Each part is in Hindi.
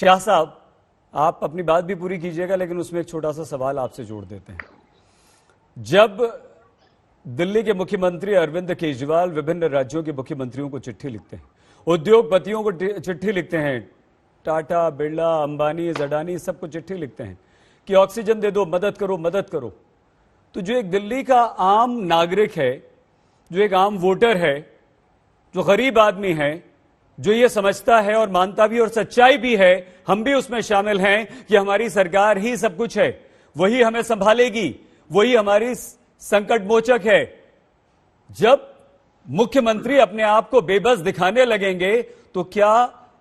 शाह साहब, आप अपनी बात भी पूरी कीजिएगा, लेकिन उसमें एक छोटा सा सवाल आपसे जोड़ देते हैं। जब दिल्ली के मुख्यमंत्री अरविंद केजरीवाल विभिन्न राज्यों के मुख्यमंत्रियों को चिट्ठी लिखते हैं, उद्योगपतियों को चिट्ठी लिखते हैं, टाटा, बिरला, अंबानी, अडानी सबको चिट्ठी लिखते हैं कि ऑक्सीजन दे दो, मदद करो मदद करो, तो जो एक दिल्ली का आम नागरिक है, जो एक आम वोटर है, जो गरीब आदमी है, जो ये समझता है और मानता भी और सच्चाई भी है, हम भी उसमें शामिल हैं कि हमारी सरकार ही सब कुछ है, वही हमें संभालेगी, वही हमारी संकट मोचक है। जब मुख्यमंत्री अपने आप को बेबस दिखाने लगेंगे तो क्या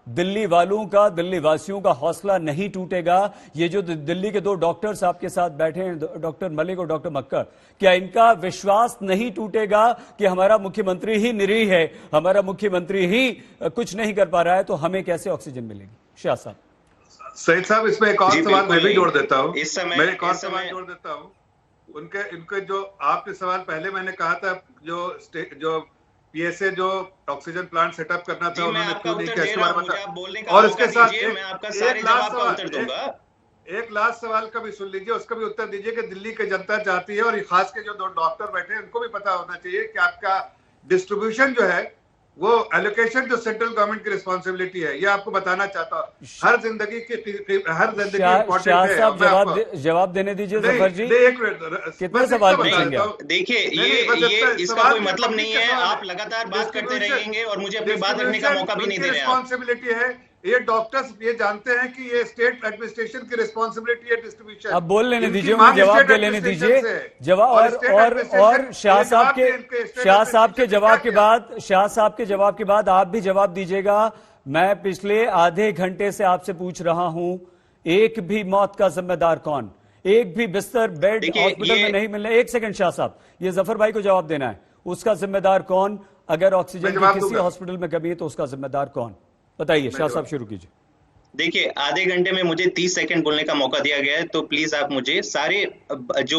दिल्ली वालों का, दिल्ली वासियों का हौसला नहीं टूटेगा? ये जो दिल्ली के दो डॉक्टर्स आपके साथ बैठे हैं, डॉक्टर मलिक और डॉक्टर मक्कर, क्या इनका विश्वास नहीं टूटेगा कि हमारा मुख्यमंत्री ही निरीह है, हमारा मुख्यमंत्री ही कुछ नहीं कर पा रहा है, तो हमें कैसे ऑक्सीजन मिलेगी? शाह साहब। सईद साहब, इसमें एक और सवाल मैं भी जोड़ देता हूँ। इस समय मैं एक और सवाल जोड़ देता हूँ। उनके जो आपके सवाल पहले मैंने कहा था, जो पीएसए जो ऑक्सीजन प्लांट सेटअप करना था, उन्होंने क्यों नहीं किया, इसके बारे में। और इसके साथ एक लास्ट सवाल का भी सुन लीजिए, उसका भी उत्तर दीजिए कि दिल्ली की जनता चाहती है, और खास के जो दो डॉक्टर बैठे हैं उनको भी पता होना चाहिए कि आपका डिस्ट्रीब्यूशन जो है, वो एलोकेशन जो सेंट्रल गवर्नमेंट की रिस्पॉन्सिबिलिटी है, ये आपको बताना चाहता हूँ। हर जिंदगी इम्पोर्टेंट है। जवाब देने दीजिए जफर जी, कितने सवाल पूछेंगे? देखिए, ये इसका कोई मतलब नहीं है, आप लगातार बात करते रहेंगे और मुझे अपनी बात रखने का मौका भी नहीं दे रहे हैं। रिस्पॉन्सिबिलिटी है, ये डॉक्टर्स ये जानते हैं कि ये स्टेट एडमिनिस्ट्रेशन की रिस्पॉन्सिबिलिटी है डिस्ट्रीब्यूशन। अब बोल लेने दीजिए, उन्हें जवाब दे लेने दीजिए। जवाब और शाह साहब के जवाब के बाद आप भी जवाब दीजिएगा। मैं पिछले आधे घंटे से आपसे पूछ रहा हूं, एक भी मौत का जिम्मेदार कौन? एक भी बिस्तर बेड हॉस्पिटल में नहीं मिलने। एक सेकंड शाह साहब, ये जफर भाई को जवाब देना है। उसका जिम्मेदार कौन? अगर ऑक्सीजन की किसी हॉस्पिटल में कमी है तो उसका जिम्मेदार कौन? बताइए शाह साहब, शुरू कीजिए। देखिए, आधे घंटे में मुझे 30 सेकंड बोलने का मौका दिया गया है, तो प्लीज आप मुझे सारे जो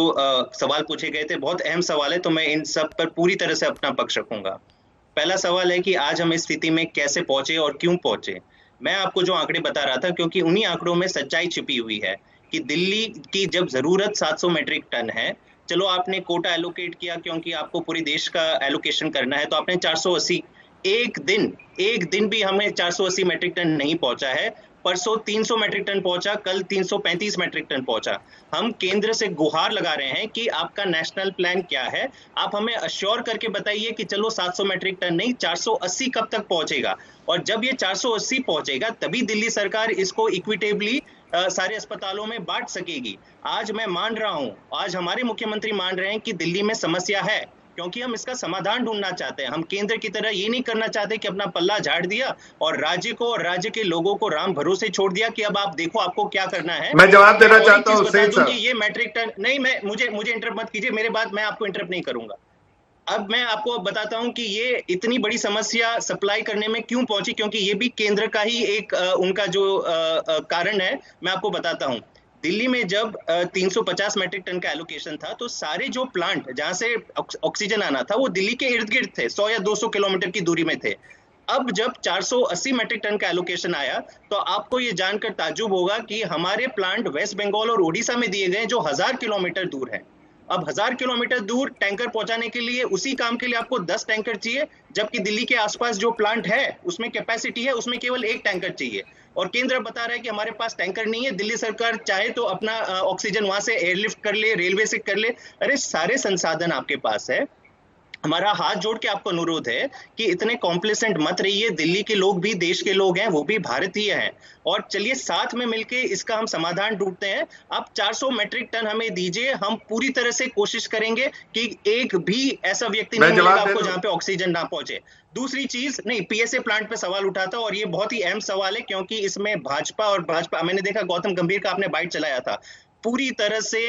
सवाल पूछे गए थे, बहुत अहम सवाल है, तो मैं इन सब पर पूरी तरह से अपना पक्ष रखूंगा। पहला सवाल है कि आज हम इस स्थिति में कैसे पहुंचे और क्यों पहुंचे। मैं आपको जो आंकड़े बता रहा था, क्योंकि उन्हीं आंकड़ों में सच्चाई छिपी हुई है कि दिल्ली की जब जरूरत 700 मेट्रिक टन है, चलो आपने कोटा एलोकेट किया क्योंकि आपको पूरे देश का एलोकेशन करना है, तो आपने 480, एक दिन भी हमें 480 मेट्रिक टन नहीं पहुंचा है। परसों 300 मेट्रिक टन पहुंचा, कल 335 मेट्रिक टन पहुंचा। हम केंद्र से गुहार लगा रहे हैं कि आपका नेशनल प्लान क्या है, आप हमें अश्योर करके बताइए कि चलो 700 मेट्रिक टन नहीं, 480 कब तक पहुंचेगा, और जब ये 480 पहुंचेगा तभी दिल्ली सरकार इसको इक्विटेबली सारे अस्पतालों में बांट सकेगी। आज मैं मान रहा हूं, आज हमारे मुख्यमंत्री मान रहे हैं कि दिल्ली में समस्या है, क्योंकि हम इसका समाधान ढूंढना चाहते हैं। हम केंद्र की तरह ये नहीं करना चाहते कि अपना पल्ला झाड़ दिया और राज्य को और राज्य के लोगों को राम भरोसे छोड़ दिया कि अब आप देखो आपको क्या करना है। मैं जवाब देना चाहता हूं सईद साहब। ये मैट्रिक टन नहीं, मुझे इंटरप्ट मत कीजिए, मेरे बात मैं आपको इंटरप्ट नहीं करूंगा। अब मैं आपको बताता हूं कि ये इतनी बड़ी समस्या सप्लाई करने में क्यों पहुंची, क्योंकि ये भी केंद्र का ही एक उनका जो कारण है। मैं आपको बताता हूं, दिल्ली में जब 350 मैट्रिक टन का एलोकेशन था, तो सारे जो प्लांट जहां से ऑक्सीजन आना था वो दिल्ली के इर्द गिर्द थे, 100 या 200 किलोमीटर की दूरी में थे। अब जब 480 मैट्रिक टन का एलोकेशन आया, तो आपको ये जानकर ताज्जुब होगा कि हमारे प्लांट वेस्ट बंगाल और ओडिशा में दिए गए, जो 1000 किलोमीटर दूर है। अब 1000 किलोमीटर दूर टैंकर पहुंचाने के लिए, उसी काम के लिए आपको 10 टैंकर चाहिए, जबकि दिल्ली के आसपास जो प्लांट है उसमें कैपेसिटी है, उसमें केवल 1 टैंकर चाहिए। और केंद्र बता रहा है कि हमारे पास टैंकर नहीं है, दिल्ली सरकार चाहे तो अपना ऑक्सीजन वहां से एयरलिफ्ट कर ले, रेलवे से कर ले। अरे सारे संसाधन आपके पास है, हमारा हाथ जोड़ के आपको अनुरोध है कि इतने कॉम्प्लेसेंट मत रहिए। दिल्ली के लोग भी देश के लोग हैं, वो भी भारतीय हैं, और चलिए साथ में मिलके इसका हम समाधान ढूंढते हैं। आप 400 मैट्रिक टन हमें दीजिए, हम पूरी तरह से कोशिश करेंगे कि एक भी ऐसा व्यक्ति नहीं मिलेगा आपको जहां पे ऑक्सीजन ना पहुंचे। दूसरी चीज, नहीं, पीएसए प्लांट पे सवाल उठा था, और ये बहुत ही अहम सवाल है, क्योंकि इसमें भाजपा मैंने देखा गौतम गंभीर का आपने बाइट चलाया था, पूरी तरह से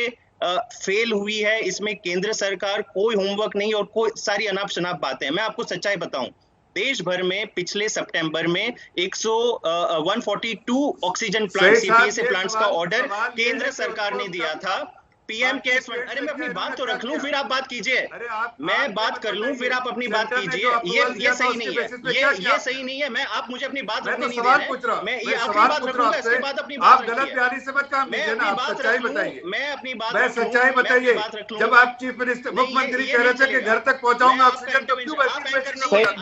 फेल हुई है। इसमें केंद्र सरकार कोई होमवर्क नहीं और कोई सारी अनाप शनाप बातें हैं। मैं आपको सच्चाई बताऊं, देश भर में पिछले सितंबर में 142 ऑक्सीजन प्लांट, सीपीएसए प्लांट्स का ऑर्डर केंद्र सरकार ने दिया था। पीएम केयर्स फंड, अरे मैं अपनी बात तो रख लूं फिर आप बात कीजिए। अरे आप मैं बात कर लूं फिर आप अपनी बात कीजिए। ये सही नहीं है, ये सही नहीं है। मैं आप मुझे अपनी बात रखने नहीं दे रहे। मैं ये आखिरी बात रखूंगा, इसके बाद अपनी बात आप गलत बयानी से मत काम कीजिए ना, आप सच्चाई बताइए। मैं अपनी बात मैं सच्चाई बताइए। जब आप चीफ मिनिस्टर मुख्यमंत्री कह रहे थे कि घर तक पहुंचाऊंगा ऑक्सीजन, तो क्यों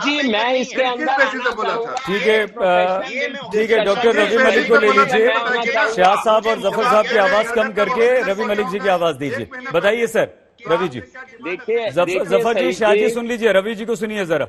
जी मैं इसके अंदर बोला था? ठीक है डॉक्टर रवि मलिक को ले लीजिए। शाह साहब और जफर साहब की आवाज कम करके रवि मलिक जी की आवाज दीजिए। बताइए सर रवि जी। देखिए जफर जी, शाह जी सुन लीजिए, रवि जी को सुनिए जरा।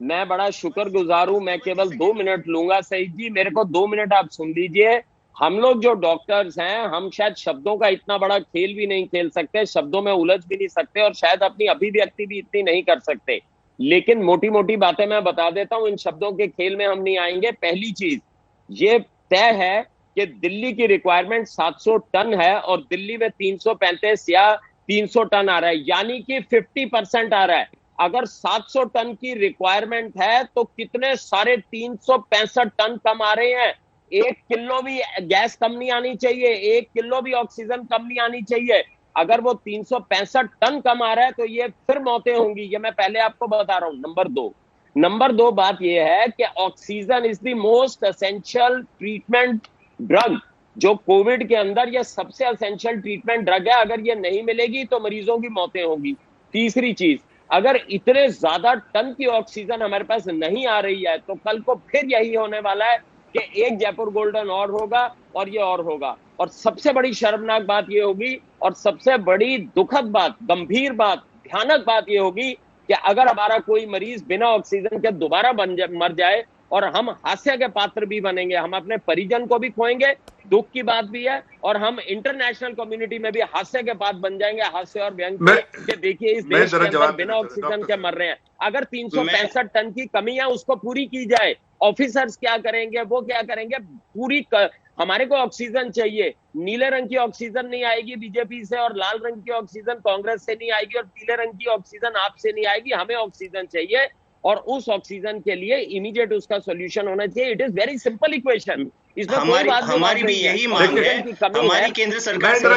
मैं बड़ा शुक्रगुजार हूं, मैं केवल 2 मिनट लूंगा। सईद जी मेरे को 2 मिनट आप सुन लीजिए। हम लोग जो डॉक्टर्स हैं, हम शायद शब्दों का इतना बड़ा खेल भी नहीं खेल सकते, शब्दों में उलझ भी नहीं सकते, और शायद अपनी अभिव्यक्ति भी इतनी नहीं कर सकते, लेकिन मोटी मोटी बातें मैं बता देता हूं। इन शब्दों के खेल में हम नहीं आएंगे। पहली चीज ये तय है कि दिल्ली की रिक्वायरमेंट 700 टन है और दिल्ली में 335 या 300 टन आ रहा है, यानी कि 50% आ रहा है। अगर 700 टन की रिक्वायरमेंट है तो कितने सारे 365 टन कम आ रहे हैं। 1 किलो भी गैस कम नहीं आनी चाहिए, 1 किलो भी ऑक्सीजन कम नहीं आनी चाहिए। अगर वो 365 टन कम आ रहा है तो ये फिर मौतें होंगी, ये मैं पहले आपको बता रहा हूं। नंबर दो बात ये है कि oxygen is the most essential treatment drug. जो कोविड के अंदर ये सबसे एसेंशियल ट्रीटमेंट ड्रग है, अगर ये नहीं मिलेगी तो मरीजों की मौतें होंगी। तीसरी चीज, अगर इतने ज्यादा टन की ऑक्सीजन हमारे पास नहीं आ रही है तो कल को फिर यही होने वाला है कि एक जयपुर गोल्डन और होगा और ये और होगा। और सबसे बड़ी शर्मनाक बात ये होगी और सबसे बड़ी दुखद बात, गंभीर बात, भयानक बात ये होगी कि अगर हमारा कोई मरीज बिना ऑक्सीजन के दोबारा मर जाए और हम हास्य के पात्र भी बनेंगे, हम अपने परिजन को भी खोएंगे, दुख की बात भी है, और हम इंटरनेशनल कम्युनिटी में भी हास्य के पात्र बन जाएंगे, हास्य और व्यंग के। देखिए इस देश के अंदर बिना ऑक्सीजन के मर रहे हैं। अगर 365 टन की कमी है उसको पूरी की जाए। ऑफिसर्स क्या करेंगे, वो क्या करेंगे, हमारे को ऑक्सीजन चाहिए। नीले रंग की ऑक्सीजन नहीं आएगी बीजेपी से, और लाल रंग की ऑक्सीजन कांग्रेस से नहीं आएगी, और पीले रंग की ऑक्सीजन आपसे नहीं आएगी। हमें ऑक्सीजन चाहिए और उस ऑक्सीजन के लिए इमीडिएट उसका सॉल्यूशन होना चाहिए। It is very simple equation. इसमें हमारी भी यही मांग है। हमारी केंद्र सरकार से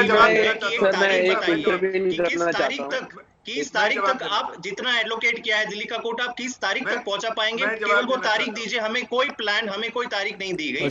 किस तारीख तक आप जितना एलोकेट किया है दिल्ली का कोटा, आप किस तारीख तक पहुंचा पाएंगे? केवल वो तारीख दीजिए, हमें कोई प्लान, हमें कोई तारीख नहीं दी गई।